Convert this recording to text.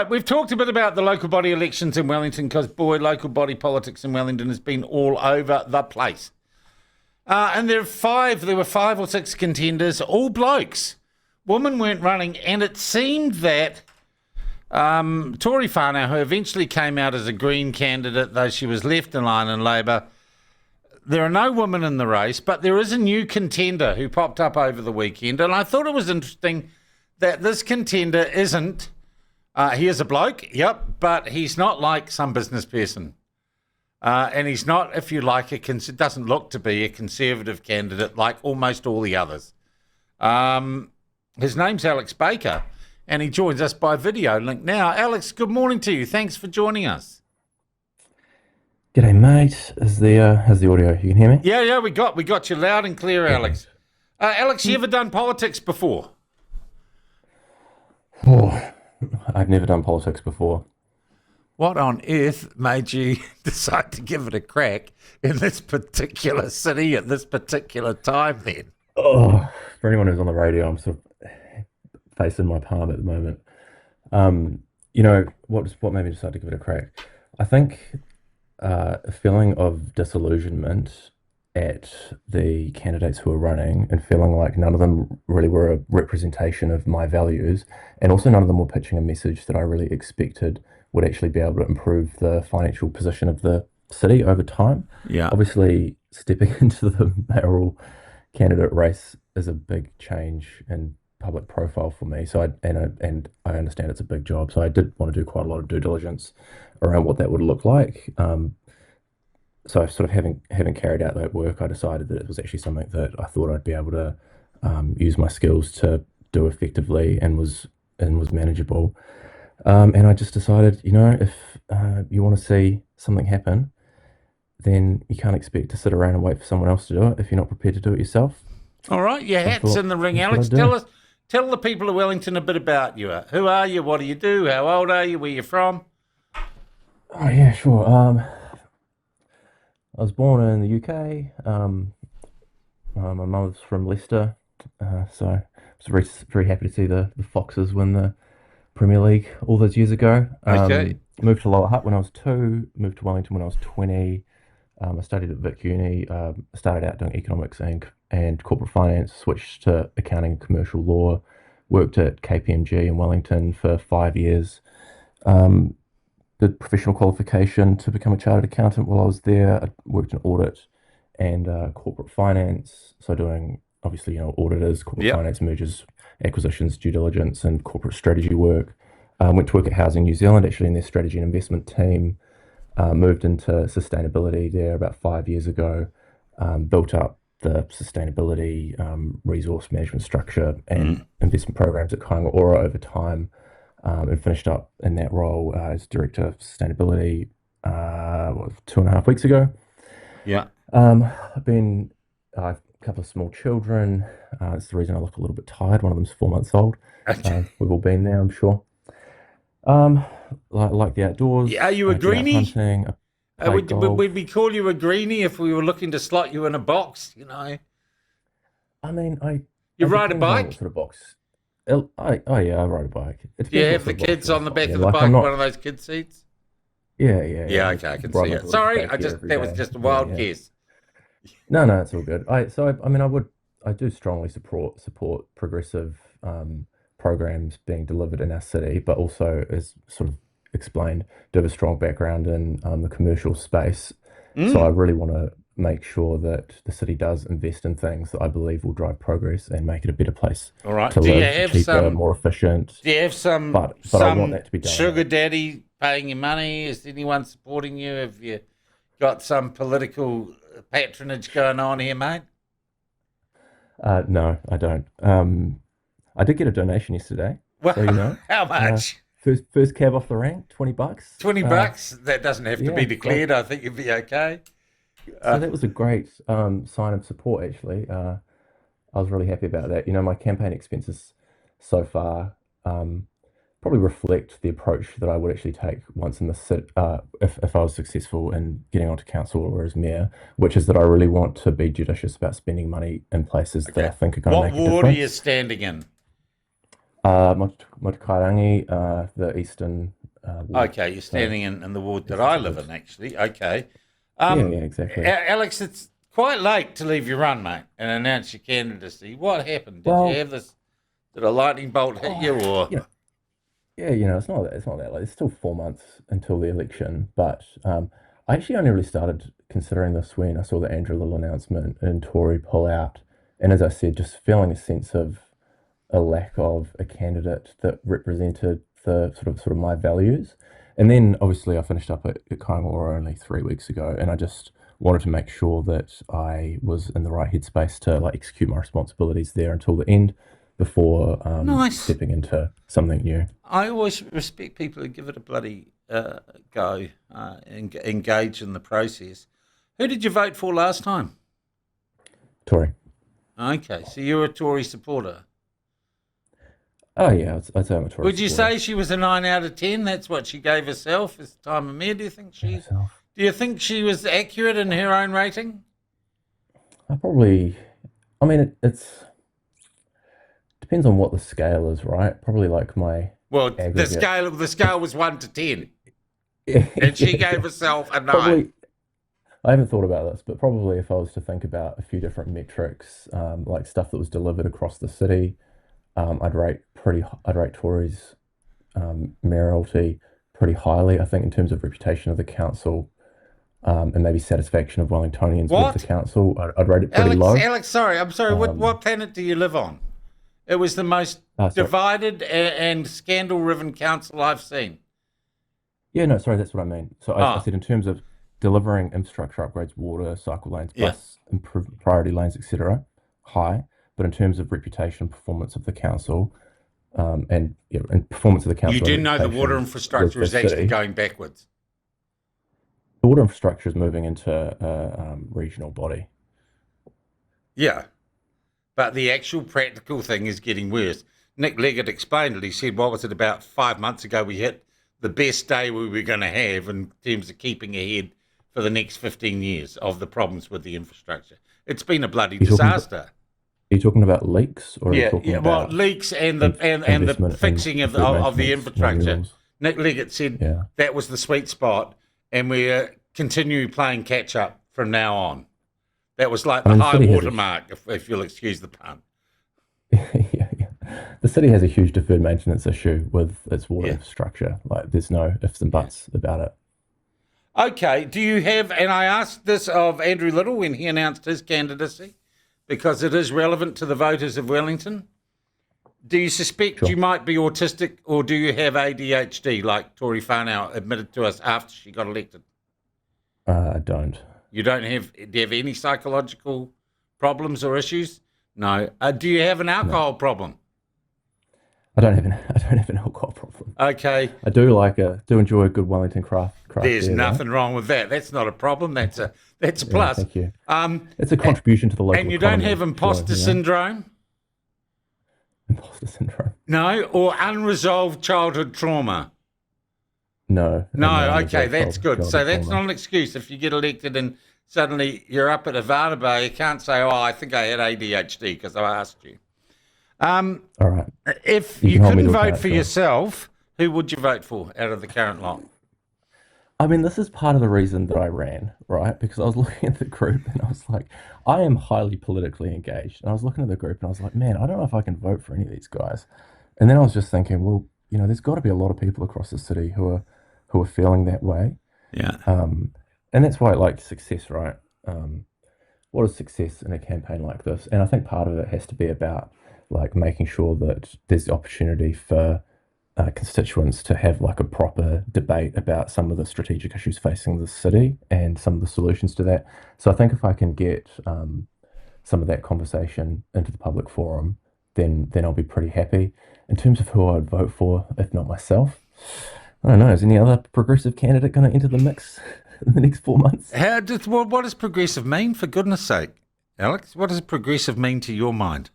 right, we've talked a bit about the local body elections in Wellington because, boy, local body politics in Wellington has been all over the place. And there were five or six contenders, all blokes. Women weren't running, and it seemed that Tory Whānau, who eventually came out as a Green candidate, though she was left in line in Labour, there are no women in the race, but there is a new contender who popped up over the weekend, and I thought it was interesting that this contender isn't, he is a bloke, yep, but he's not like some business person. And he's not, if you like, it doesn't look to be a Conservative candidate like almost all the others. His name's Alex Baker, and he joins us by video link now. Alex, good morning to you. Thanks for joining us. G'day, mate. How's the audio? You can hear me? Yeah, we got you loud and clear, Alex. Alex, you ever done politics before? Oh, I've never done politics before. What on earth made you decide to give it a crack in this particular city at this particular time then? Oh, for anyone who's on the radio, I'm sort of facing my palm at the moment. What made me decide to give it a crack? I think a feeling of disillusionment at the candidates who were running and feeling like none of them really were a representation of my values, and also none of them were pitching a message that I really expected would actually be able to improve the financial position of the city over time. Yeah. Obviously, stepping into the mayoral candidate race is a big change in public profile for me. So I understand it's a big job. So I did want to do quite a lot of due diligence around what that would look like. So sort of having carried out that work, I decided that it was actually something that I thought I'd be able to use my skills to do effectively and was manageable. And I just decided, if you want to see something happen, then you can't expect to sit around and wait for someone else to do it if you're not prepared to do it yourself. All right, your hat's in the ring, Alex. Tell the people of Wellington a bit about you. Who are you? What do you do? How old are you? Where you from? Oh yeah, sure. I was born in the UK. My mother's from Leicester, so I was very, very happy to see the Foxes win the Premier League all those years ago. Okay. Moved to Lower Hutt when I was 2, moved to Wellington when I was 20. I studied at Vic Uni, started out doing economics and corporate finance, switched to accounting and commercial law, worked at KPMG in Wellington for 5 years. Did professional qualification to become a chartered accountant while I was there. I worked in audit and corporate finance, so doing obviously auditors, corporate finance, mergers, acquisitions, due diligence, and corporate strategy work. Went to work at Housing New Zealand, actually in their strategy and investment team. Moved into sustainability there about 5 years ago. Built up the sustainability resource management structure and investment programs at Kāinga Ora over time, and finished up in that role as director of sustainability 2.5 weeks ago. Yeah. I've a couple of small children. It's the reason I look a little bit tired. One of them's 4 months old. We've all been there, I'm sure. Like the outdoors. Are you a greenie? Hunting, would we call you a greenie if we were looking to slot you in a box? I mean, You ride a bike? What sort of box? Yeah, I ride a bike. Do you have the kids on the back of the bike, one of those kid seats? Yeah. Yeah, okay, I can see it. Sorry, that was just a wild guess. No, it's all good. I do strongly support progressive programs being delivered in our city, but also, as sort of explained, do have a strong background in the commercial space. So I really want to make sure that the city does invest in things that I believe will drive progress and make it a better place to live, cheaper, more efficient. Do you have some but I want that to be done. Sugar daddy paying you money? Is anyone supporting you? Have you got some political patronage going on here, mate? No, I don't. I did get a donation yesterday. Well, so how much? First cab off the rank, $20. $20? That doesn't have to be declared. I think you'd be okay. So that was a great sign of support, actually. I was really happy about that. My campaign expenses so far probably reflect the approach that I would actually take once in the city, if I was successful in getting onto council or as mayor, which is that I really want to be judicious about spending money in places that I think are going to make a difference. What ward are you standing in? Matukarangi, the eastern ward. Okay, you're So, standing in the ward that eastern I live suburbs. in, actually. Okay. Yeah, yeah, exactly. Alex, it's quite late to leave your run, mate, and announce your candidacy. What happened? Did you Well, have this? Did a lightning bolt hit oh, you, or? you know, yeah, it's not that late. It's still 4 months until the election, but I actually only really started considering this when I saw the Andrew Little announcement and Tory pull out, and as I said, just feeling a sense of a lack of a candidate that represented the sort of my values. And then obviously I finished up at Kaimora only 3 weeks ago, and I just wanted to make sure that I was in the right headspace to like execute my responsibilities there until the end before Nice. stepping into something new. I always respect people who give it a bloody go, engage in the process. Who did you vote for last time? Tory. Okay, so you're a Tory supporter. Oh yeah, I'd say I'm a Tory Would you supporter. say she was a 9 out of 10? That's what she gave herself as time of mayor. Myself. Do you think she was accurate in her own rating? I probably, I mean, it's depends on what the scale is, right? Probably like my Well, aggregate. the scale was 1 to 10, Yeah, and she yeah, gave herself a 9. probably. I haven't thought about this, but probably if I was to think about a few different metrics, like stuff that was delivered across the city, I'd rate Tory's mayoralty pretty highly. I think in terms of reputation of the council, and maybe satisfaction of Wellingtonians with the What? council, I'd rate it pretty low. Alex, sorry, I'm sorry. Um, What planet do you live on? It was the most sorry. divided and scandal-riven council I've seen. Yeah, no, sorry, that's what I mean. So I Ah, said in terms of delivering infrastructure upgrades, water, cycle lanes, yeah. bus, improved priority lanes, etc., high. But in terms of reputation, performance of the council, and performance of the You council and do know the water reputation with infrastructure the is actually city, going backwards. the water infrastructure is moving into a regional body. Yeah, but the actual practical thing is getting worse. Nick Leggett explained it. He said, what was it, about 5 months ago, we hit the best day we were going to have in terms of keeping ahead for the next 15 years of the problems with the infrastructure. It's been a bloody Are you talking about, disaster. are you talking about leaks or are you Yeah, talking yeah. Well, about leaks and the investment in fixing deferred of the maintenance infrastructure. non-renewals? Nick Leggett said Yeah. that was the sweet spot, and we're continue playing catch up from now on. That was like I the mean, the high city has watermark, if you'll excuse the pun. yeah, yeah. The city has a huge deferred maintenance issue with its water Yeah. infrastructure. Like, there's no ifs and Yeah. buts about it. Okay. Do you have? And I asked this of Andrew Little when he announced his candidacy, because it is relevant to the voters of Wellington. Do you suspect you Sure. might be autistic, or do you have ADHD, like Tori Whanau admitted to us after she got elected? I don't. You don't have? Do you have any psychological problems or issues? No. Do you have an No, alcohol problem? I don't have an I don't have an alcohol problem. Okay. I do enjoy a good Wellington craft There's beer though. nothing wrong with that. That's not a problem. That's a Yeah, plus. thank you. Um, It's a a- contribution to the and local you don't have economy, Joe. imposter syndrome, Imposter syndrome. no, or unresolved childhood trauma. No, no No. Okay, unresolved that's good. So childhood that's trauma. not an excuse if you get elected and suddenly you're up at Havana Bay. You can't say, "Oh, I think I had ADHD because I asked you." Um, All right, if you you can hold me couldn't to vote account, for Joe. yourself, who would you vote for out of the current lot? I mean, this is part of the reason that I ran, right? Because I was looking at the group and I was like, I am highly politically engaged. And I was looking at the group and I was like, man, I don't know if I can vote for any of these guys. And then I was just thinking, well, there's got to be a lot of people across the city who are feeling that way. Yeah. Um, and that's why I like success, right? Um, what is success in a campaign like this? And I think part of it has to be about like making sure that there's the opportunity for constituents to have like a proper debate about some of the strategic issues facing the city and some of the solutions to that. So I think if I can get some of that conversation into the public forum, then I'll be pretty happy. In terms of who I'd vote for, if not myself, I don't know. Is any other progressive candidate going to enter the mix in the next 4 months? What does progressive mean, for goodness sake, Alex? What does progressive mean to your mind?